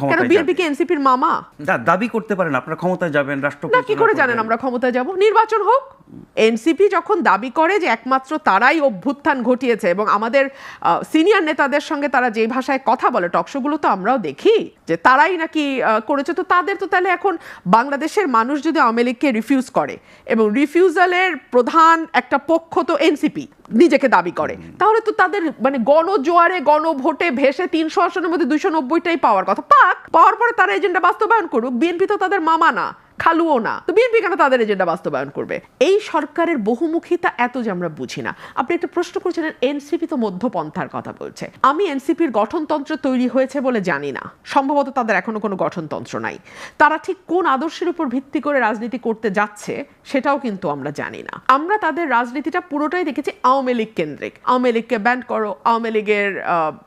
কেন বিএনপি কে এনসিপির মামা দাবি করতে পারেন আপনারা ক্ষমতায় যাবেন, রাষ্ট্র না কি করে জানেন আমরা ক্ষমতায় যাব? নির্বাচন হোক। এনসিপি যখন দাবি করে যে একমাত্র তারাই অভ্যুত্থান ঘটিয়েছে এবং আমাদের সিনিয়র নেতাদের সঙ্গে তারা যে ভাষায় কথা বলে টকশোগুলো তো আমরাও দেখি যে তারাই নাকি করেছে, তো তাদের তো তাহলে এখন বাংলাদেশের মানুষ যদি আওয়ামী লীগকে রিফিউজ করে এবং রিফিউজালের প্রধান একটা পক্ষ তো এনসিপি নিজেকে দাবি করে, তাহলে তো তাদের মানে গণজোয়ারে গণভোটে ভেসে 300 আসনের মধ্যে 290টাই পাওয়ার কথা, পাওয়ার পরে তারা এজেন্ডা বাস্তবায়ন করুক। বিএনপি তো তাদের মামা না, খালুও না, তো বিএনপি কেন তাদের এজেন্ডা বাস্তবায়ন করবে? এই সরকারের বহুমুখিতা এত যে আমরা বুঝি না। আপনি একটা প্রশ্ন করেছিলেন এনসিপি তো মধ্যপন্থার কথা বলছে। আমি এনসিপির গঠনতন্ত্র তৈরি হয়েছে বলে জানি না, সম্ভবত তাদের এখনো কোনো গঠনতন্ত্র নাই। তারা ঠিক কোন আদর্শের উপর ভিত্তি করে রাজনীতি করতে যাচ্ছে সেটাও কিন্তু আমরা জানি না। আমরা তাদের রাজনীতিটা পুরোটাই দেখেছি আওয়ামী লীগ কেন্দ্রিক, আওয়ামী লীগকে ব্যান করো, আওয়ামী লীগের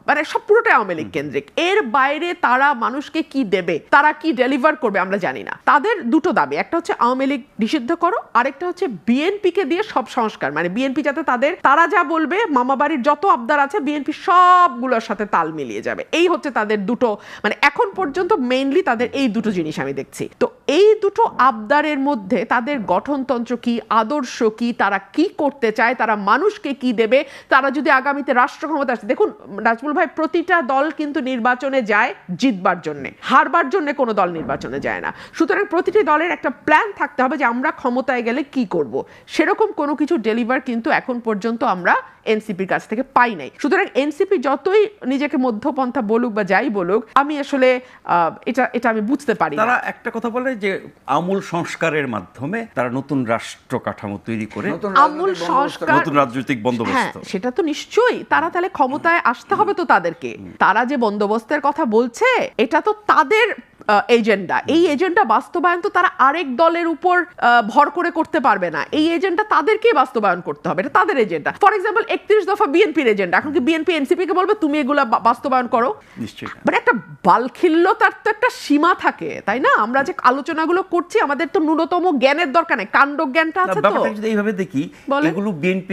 মানে সব পুরোটাই আওয়ামী লীগ কেন্দ্রিক। এর বাইরে তারা মানুষকে কি দেবে, তারা কি ডেলিভার করবে আমরা জানি না। তাদের দুটো দাবি, একটা হচ্ছে আওয়ামী লীগ নিষিদ্ধ করো, আরেকটা হচ্ছে বিএনপি কে দিয়ে সব সংস্কার, মানে বিএনপি যাতে তারা যা বলবে মামাবাড়ির যত আবদার আছে বিএনপি সবগুলোর সাথে তাল মিলিয়ে যাবে। এই হচ্ছে তাদের দুটো, মানে এখন পর্যন্ত মেইনলি তাদের এই দুটো জিনিস আমি দেখছি। তো এই দুটো আবদারের মধ্যে তাদের গঠনতন্ত্র কি, আদর্শ কি, তারা কি করতে চায়, তারা মানুষকে কি দেবে, তারা যদি আগামীতে রাষ্ট্র ক্ষমতা আসে। দেখুন নাজমুল ভাই, প্রতিটা দল কিন্তু নির্বাচনে যায় জিতবার জন্য, হারবার জন্য কোনো দল নির্বাচনে যায় না। সুতরাং প্রতিটি দলের একটা প্ল্যান থাকতে হবে যে আমরা ক্ষমতায় গেলে কি করব। সেরকম কোনো কিছু ডেলিভার কিন্তু এখন পর্যন্ত আমরা এনসিপির কাছ থেকে পাই নাই। সুতরাং এনসিপি যতই নিজেকে মধ্যপন্থা বলুক বা যাই বলুক, আমি আসলে এটা আমি বুঝতে পারি। তারা একটা কথা বলে যে আমূল সংস্কারের মাধ্যমে তারা নতুন রাষ্ট্র কাঠামো তৈরি করে আমূল সংস্কার, নতুন রাজনৈতিক বন্দোবস্ত। হ্যাঁ সেটা তো নিশ্চয়ই। তারা তাহলে ক্ষমতায় আসতে হবে তো তাদেরকে। তারা যে বন্দোবস্তের কথা বলছে এটা তো তাদের এজেন্ডা। এই এজেন্ডা বাস্তবায়ন তো তারা আরেক দলের উপর ভর করে করতে পারবে না। এই এজেন্ডা তাদেরকেই বাস্তবায়ন করতে হবে, এটা তাদের এজেন্ডা। ফর এক্সাম্পল 31 দফা বিএনপির এজেন্ডা, এখন কি বিএনপি এনসিপি কে বলবে তুমি এগুলা বাস্তবায়ন করো? নিশ্চয়ই। মানে একটা বালখিল্যতার তো একটা সীমা থাকে, তাই না? আমরা যে আলোচনাগুলো করছি আমাদের তো ন্যূনতম জ্ঞানের দরকার নেই, কাণ্ড জ্ঞানটা আছে তো। ব্যাপারটা যদি এইভাবে দেখি, এগুলো বিএনপি